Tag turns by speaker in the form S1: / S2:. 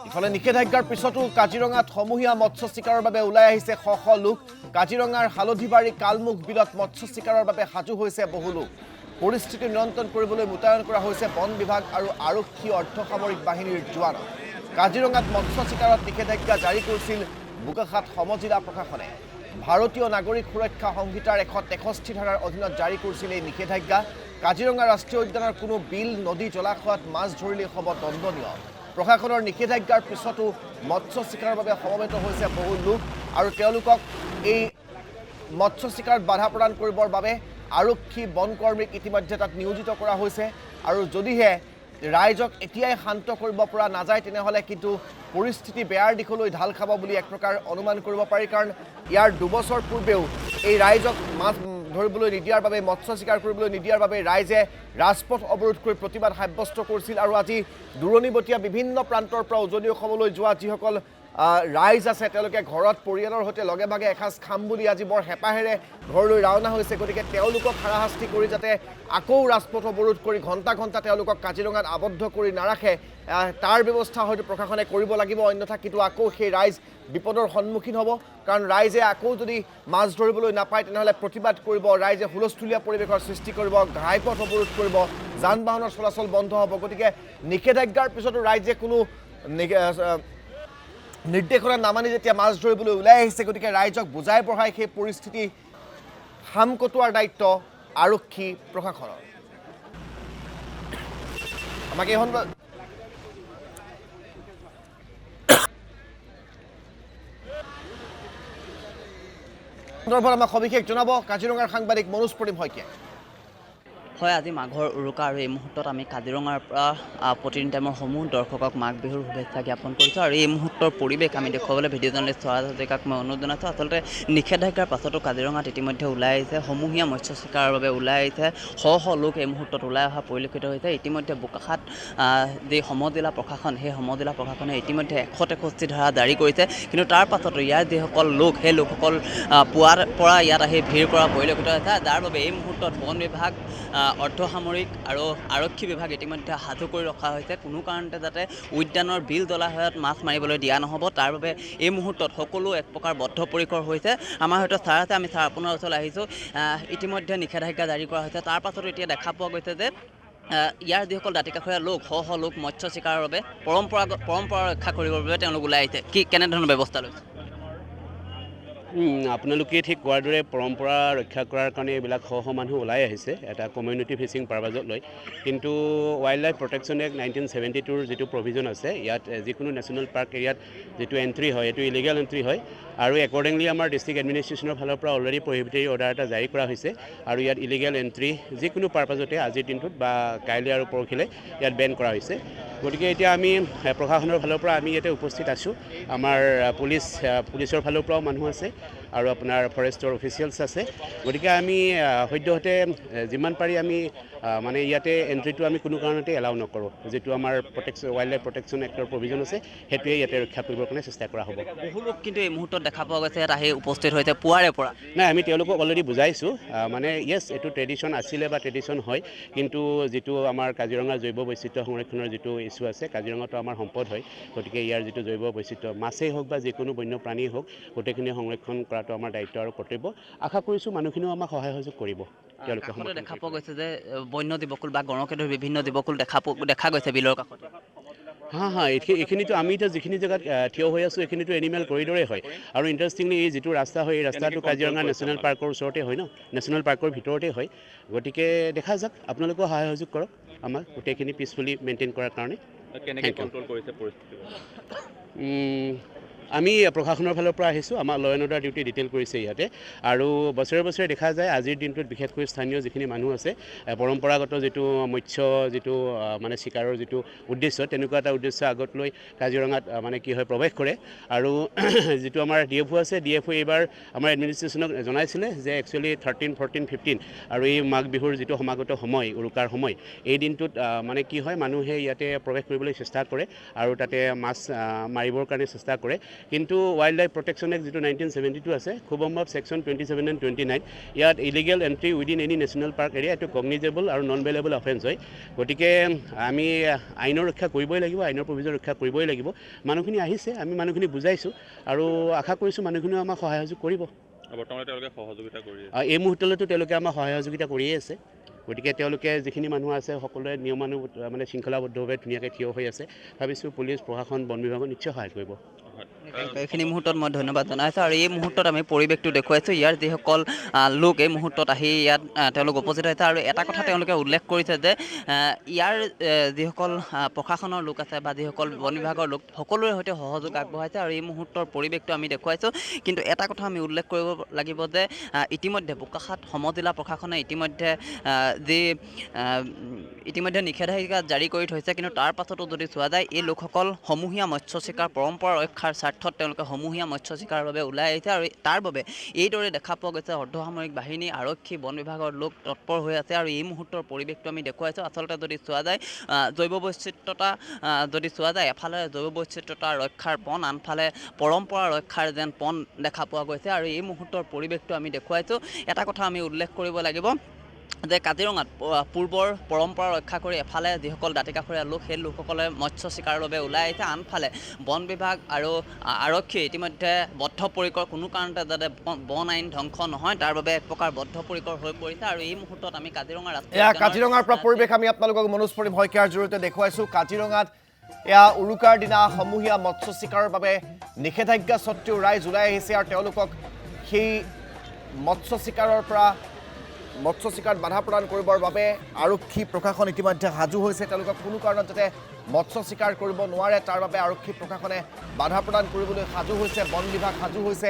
S1: ইফালে নিষেধাজ্ঞাৰ পিছতো কাজিৰঙাত সমূহীয়া মৎস্য চিকাৰৰ বাবে ওলাই আহিছে শ শ লোক। কাজিৰঙাৰ হালধিবাৰী কালমুখ বিলত মৎস্য চিকাৰৰ বাবে সাজু হৈছে বহু লোক। পৰিস্থিতি নিয়ন্ত্ৰণ কৰিবলৈ মোতায়েন কৰা হৈছে বন বিভাগ আৰু আৰক্ষী অৰ্ধসামৰিক বাহিনীৰ জোৱানক। কাজিৰঙাত মৎস্য চিকাৰত নিষেধাজ্ঞা জাৰি কৰিছিল বোকাখাত সমজিলা প্ৰশাসনে। ভাৰতীয় নাগৰিক সুৰক্ষা সংহিতাৰ 163 ধাৰাৰ অধীনত জাৰি কৰিছিল এই নিষেধাজ্ঞা। কাজিৰঙা ৰাষ্ট্ৰীয় উদ্যানৰ কোনো বিল, নদী, জলাশয়ত মাছ ধৰিলেই হ'ব দণ্ডনীয়। প্ৰশাসনৰ নিষেধাজ্ঞাৰ পিছতো মৎস্য চিকাৰৰ বাবে সমবেত হৈছে বহু লোক আৰু তেওঁলোকক এই মৎস্য চিকাৰত বাধা প্ৰদান কৰিবৰ বাবে আৰক্ষী বনকৰ্মীক ইতিমধ্যে তাত নিয়োজিত কৰা হৈছে। আৰু যদিহে ৰাইজক এতিয়াই শান্ত কৰিব পৰা নাযায় তেনেহ'লে কিন্তু পৰিস্থিতি বেয়াৰ দিশলৈ ঢাল খাব বুলি এক প্ৰকাৰ অনুমান কৰিব পাৰি। কাৰণ ইয়াৰ 2 বছৰ পূৰ্বেও এই ৰাইজক মাছ ধৰিবলৈ নিদিয়াৰ বাবে, মৎস্য চিকাৰ কৰিবলৈ নিদিয়াৰ বাবে ৰাইজে ৰাজপথ অৱৰোধ কৰি প্ৰতিবাদ সাব্যস্ত কৰিছিল। আৰু আজি দূৰণিবতীয়া বিভিন্ন প্ৰান্তৰ পৰা উজনি অসমলৈ যোৱা যিসকল ৰাইজ আছে তেওঁলোকে ঘৰত পৰিয়ালৰ সৈতে লগে ভাগে এসাঁজ খাম বুলি আজি বৰ হেঁপাহেৰে ঘৰলৈ ৰাওনা হৈছে। গতিকে তেওঁলোকক হাৰাশাস্তি কৰি যাতে আকৌ ৰাজপথ অৱৰোধ কৰি ঘণ্টা ঘণ্টা তেওঁলোকক কাজিৰঙাত আবদ্ধ কৰি নাৰাখে তাৰ ব্যৱস্থা হয়তো প্ৰশাসনে কৰিব লাগিব। অন্যথা কিন্তু আকৌ সেই ৰাইজ বিপদৰ সন্মুখীন হ'ব। কাৰণ ৰাইজে আকৌ যদি মাছ ধৰিবলৈ নাপায় তেনেহ'লে প্ৰতিবাদ কৰিব, ৰাইজে হুলস্থুলীয়া পৰিৱেশৰ সৃষ্টি কৰিব, ঘাইপথ অৱৰোধ কৰিব, যান বাহনৰ চলাচল বন্ধ হ'ব। গতিকে নিষেধাজ্ঞাৰ পিছতো ৰাইজে কোনো নিৰ্দেশনা নামানি যেতিয়া মাছ ধৰিবলৈ ওলাই আহিছে, গতিকে ৰাইজক বুজাই বঢ়াই সেই পৰিস্থিতি সাম কটোৱাৰ দায়িত্ব আৰক্ষী প্ৰশাসনৰ। আমাক এই সন্দৰ্ভত আমাক সবিশেষ জনাব কাজিৰঙাৰ সাংবাদিক মনোজ প্ৰতিম শইকীয়াই।
S2: হয়, আজি মাঘৰ উৰুকা আৰু এই মুহূৰ্তত আমি কাজিৰঙাৰ পৰা প্ৰতিনিধি টাইমৰ সমূহ দৰ্শকক মাঘ বিহুৰ শুভেচ্ছা জ্ঞাপন কৰিছোঁ। আৰু এই মুহূৰ্তৰ পৰিৱেশ আমি দেখুৱাবলৈ ভিডিঅ' জাৰ্নেলিষ্ট স্বৰাজ হাজৰিকাক মই অনুৰোধ জনাইছোঁ। আচলতে নিষেধাজ্ঞাৰ পাছতো কাজিৰঙাত ইতিমধ্যে ওলাই আহিছে সমূহীয়া মৎস্য চিকাৰৰ বাবে ওলাই আহিছে শ শ লোক এই মুহূৰ্তত ওলাই অহা পৰিলক্ষিত হৈছে। ইতিমধ্যে বোকাখাত যি সমজিলা প্ৰশাসন, সেই সমজিলা প্ৰশাসনে ইতিমধ্যে 163 ধাৰা জাৰি কৰিছে। কিন্তু তাৰ পাছতো ইয়াৰ যিসকল লোক, সেই লোকসকল পুৱাৰ পৰা ইয়াত আহি ভিৰ কৰা পৰিলক্ষিত হৈছে, যাৰ বাবে এই মুহূৰ্তত বন বিভাগ, অৰ্ধসামৰিক আৰু আৰক্ষী বিভাগ ইতিমধ্যে সাজু কৰি ৰখা হৈছে। কোনো কাৰণতে যাতে উদ্যানৰ বিল জলাশয়ত মাছ মাৰিবলৈ দিয়া নহ'ব তাৰ বাবে এই মুহূৰ্তত সকলো এক প্ৰকাৰ বদ্ধপৰিকৰ হৈছে। আমাৰ হয়তো ছাৰ আছে, আমি ছাৰ আপোনাৰ ওচৰলৈ আহিছোঁ। ইতিমধ্যে নিষেধাজ্ঞা জাৰি কৰা হৈছে, তাৰ পাছতো এতিয়া দেখা পোৱা গৈছে যে ইয়াৰ যিসকল দাঁতিকাষৰীয়া লোক, শ শ লোক মৎস্য চিকাৰৰ বাবে পৰম্পৰা ৰক্ষা কৰিবৰ বাবে তেওঁলোক ওলাই আহিছে। কেনেধৰণৰ ব্যৱস্থা লৈছে?
S3: আপোনালোকে ঠিক কোৱাৰ দৰে পৰম্পৰা ৰক্ষা কৰাৰ কাৰণে এইবিলাক শ শ মানুহ ওলাই আহিছে এটা কমিউনিটি ফিচিং পাৰপাজত লৈ। কিন্তু ৱাইল্ড লাইফ প্ৰটেকশ্যন এক্ট 1972ৰ যিটো প্ৰভিজন আছে, ইয়াত যিকোনো নেশ্যনেল পাৰ্ক এৰিয়াত যিটো এণ্ট্ৰি হয় এইটো ইলিগেল এণ্ট্ৰি হয়। আৰু একৰ্ডিংলি আমাৰ ডিষ্ট্ৰিক্ট এডমিনিষ্ট্ৰেশ্যনৰ ফালৰ পৰা অলৰেডি প্ৰহিবিটৰী অৰ্ডাৰ এটা জাৰি কৰা হৈছে। আৰু ইয়াত ইলিগেল এণ্ট্ৰি যিকোনো পাৰপাজতে আজিৰ দিনটোত বা কাইলৈ আৰু পৰহিলৈ ইয়াত বেন কৰা হৈছে। গতিকে এতিয়া আমি প্ৰশাসনৰ ফালৰ পৰা আমি ইয়াতে উপস্থিত আছোঁ। আমাৰ পুলিচৰ ফালৰ পৰাও মানুহ আছে আৰু আপোনাৰ ফৰেষ্টৰ অফিচিয়েলছ আছে। গতিকে আমি সদ্যহতে যিমান পাৰি আমি মানে ইয়াতে এণ্ট্ৰিটো আমি কোনো কাৰণতে এলাউ নকৰোঁ। যিটো আমাৰ wild life protection actor provision আছে সেইটোৱে ইয়াতে ৰক্ষা কৰিবৰ কাৰণে চেষ্টা কৰা হ'ব।
S2: বহু লোক কিন্তু এই মুহূৰ্তত দেখা পোৱা গৈছে ইয়াত আহি উপস্থিত হৈছে পুৱাৰে পৰা।
S3: নাই, আমি তেওঁলোকক অলৰেডি বুজাইছোঁ। মানে য়েছ, এইটো ট্ৰেডিশ্যন আছিলে বা ট্ৰেডিশ্যন হয়, কিন্তু যিটো আমাৰ কাজিৰঙাৰ জৈৱ বৈচিত্ৰ্য সংৰক্ষণৰ যিটো ইছ্যু আছে, কাজিৰঙাটো আমাৰ সম্পদ হয়। গতিকে ইয়াৰ যিটো জৈৱ বৈচিত্ৰ্য, মাছেই হওক বা যিকোনো বন্য প্ৰাণীয়েই হওক, গোটেইখিনি সংৰক্ষণ কৰাটো আমাৰ দায়িত্ব আৰু কৰ্তব্য। আশা কৰিছোঁ মানুহখিনিও আমাক সহায় সহযোগ কৰিব। তেওঁলোকে
S2: দেখা পোৱা গৈছে যে বন্য জীৱকুল বা গড়কে ধৰি বিভিন্ন জীৱকুল দেখা গৈছে বিলৰ কাষতে।
S3: এইখিনিতো আমি এতিয়া যিখিনি জেগাত থিয় হৈ আছোঁ এইখিনিতো এনিমেল কৰিডৰে হয়। আৰু ইণ্টাৰেষ্টিংলি এই যিটো ৰাস্তা হয়, এই ৰাস্তাটো কাজিৰঙা নেশ্যনেল পাৰ্কৰ ওচৰতে হয় ন, নেশ্যনেল পাৰ্কৰ ভিতৰতে হয়। গতিকে দেখা যাওক, আপোনালোকেও সহায় সহযোগ কৰক আমাক গোটেইখিনি পিচফুলি মেইনটেইন কৰাৰ কাৰণে। আমি প্ৰশাসনৰ ফালৰ পৰা আহিছোঁ। আমাৰ ল এণ্ড অৰ্ডাৰ ডিউটি ডিটেইল কৰিছে ইয়াতে। আৰু বছৰে বছৰে দেখা যায় আজিৰ দিনটোত বিশেষকৈ স্থানীয় যিখিনি মানুহ আছে, পৰম্পৰাগত যিটো মৎস্য যিটো মানে চিকাৰৰ যিটো উদ্দেশ্য, তেনেকুৱা এটা উদ্দেশ্য আগত লৈ কাজিৰঙাত মানে কি হয় প্ৰৱেশ কৰে। আৰু যিটো আমাৰ DFO আছে, DFO এইবাৰ আমাৰ এডমিনিষ্ট্ৰেশ্যনক জনাইছিলে যে একচুৱেলি 13, 14, 15 আৰু এই মাঘ বিহুৰ যিটো সমাগত সময়, উৰুকাৰ সময়, এই দিনটোত মানে কি হয় মানুহে ইয়াতে প্ৰৱেশ কৰিবলৈ চেষ্টা কৰে আৰু তাতে মাছ মাৰিবৰ কাৰণে চেষ্টা কৰে। কিন্তু ৱাইল্ড লাইফ প্ৰটেকশ্যন এক্ট যিটো 1972 আছে খুব সম্ভৱ ছেকশ্যন 27 and 29 ইয়াত illegal entry within any national park area এইটো কগনিজেবল আৰু নন বেলেবল অফেন্স হয়। গতিকে আমি আইনৰ ৰক্ষা কৰিবই লাগিব, আইনৰ প্ৰভিজন ৰক্ষা কৰিবই লাগিব। মানুহখিনি আহিছে, আমি মানুহখিনি বুজাইছোঁ আৰু আশা কৰিছোঁ মানুহখিনিও আমাক সহায় সহযোগ কৰিব।
S4: বৰ্তমানে তেওঁলোকে সহযোগিতা কৰি আছে।
S3: এই মুহূৰ্তলৈতো তেওঁলোকে আমাক সহায় সহযোগিতা কৰিয়ে আছে। গতিকে তেওঁলোকে যিখিনি মানুহ আছে সকলোৱে নিয়মানু মানে শৃংখলাবদ্ধভাৱে ধুনীয়াকৈ থিয় হৈ আছে। ভাবিছোঁ পুলিচ প্ৰশাসন বন বিভাগত নিশ্চয় সহায় কৰিব।
S2: এইখিনি মুহূৰ্তত মই ধন্যবাদ জনাইছোঁ আৰু এই মুহূৰ্তত আমি পৰিৱেশটো দেখুৱাইছোঁ। ইয়াৰ যিসকল লোক এই মুহূৰ্তত আহি ইয়াত তেওঁলোক উপস্থিত হৈছে আৰু এটা কথা তেওঁলোকে উল্লেখ কৰিছে যে ইয়াৰ যিসকল প্ৰশাসনৰ লোক আছে বা যিসকল বন বিভাগৰ লোক সকলোৰে সৈতে সহযোগ আগবঢ়াইছে আৰু এই মুহূৰ্তৰ পৰিৱেশটো আমি দেখুৱাইছোঁ। কিন্তু এটা কথা আমি উল্লেখ কৰিব লাগিব যে ইতিমধ্যে বোকাখাত সমজিলা প্ৰশাসনে ইতিমধ্যে নিষেধাজ্ঞা জাৰি কৰি থৈছে। কিন্তু তাৰ পাছতো যদি চোৱা যায় এই লোকসকল সমূহীয়া মৎস্য চিকাৰ পৰম্পৰা ৰক্ষাৰ স্বাৰ্থত তেওঁলোকে সমূহীয়া মৎস্য চিকাৰৰ বাবে ওলাই আহিছে আৰু তাৰ বাবে এইদৰে দেখা পোৱা গৈছে অৰ্ধসামৰিক বাহিনী, আৰক্ষী, বন বিভাগৰ লোক তৎপৰ হৈ আছে আৰু এই মুহূৰ্তৰ পৰিৱেশটো আমি দেখুৱাইছোঁ। আচলতে যদি চোৱা যায় জৈৱ বৈচিত্ৰতা যদি চোৱা যায় এফালে জৈৱ বৈচিত্ৰতা ৰক্ষাৰ পণ, আনফালে পৰম্পৰা ৰক্ষাৰ যেন পণ দেখা পোৱা গৈছে আৰু এই মুহূৰ্তৰ পৰিৱেশটো আমি দেখুৱাইছোঁ। এটা কথা আমি উল্লেখ কৰিব লাগিব যে কাজিৰঙাত পূৰ্বৰ পৰম্পৰা ৰক্ষা কৰি এফালে যিসকল দাঁতিকাষৰীয়া লোক সেই লোকসকলে মৎস্য চিকাৰৰ বাবে ওলাই আহিছে, আনফালে বন বিভাগ আৰু আৰক্ষী ইতিমধ্যে বদ্ধপৰিকৰ, কোনো কাৰণতে যাতে বন আইন ধ্বংস নহয় তাৰ বাবে এক প্ৰকাৰ বদ্ধপৰিকৰ হৈ পৰিছে আৰু এই মুহূৰ্তত আমি কাজিৰঙা
S1: কাজিৰঙাৰ পৰা পৰিৱেশ আমি আপোনালোকক মনোজ পৰিম শইকীয়াৰ জৰিয়তে দেখুৱাইছোঁ। কাজিৰঙাত এয়া উৰুকাৰ দিনা সমূহীয়া মৎস্য চিকাৰৰ বাবে নিষেধাজ্ঞা স্বত্তেও ৰাইজ ওলাই আহিছে আৰু তেওঁলোকক সেই মৎস্য চিকাৰত বাধা প্ৰদান কৰিবৰ বাবে আৰক্ষী প্ৰশাসন ইতিমধ্যে সাজু হৈছে। তেওঁলোকক কোনো কাৰণত যাতে মৎস্য চিকাৰ কৰিব নোৱাৰে তাৰ বাবে আৰক্ষী প্ৰশাসনে বাধা প্ৰদান কৰিবলৈ সাজু হৈছে, বন বিভাগ সাজু হৈছে।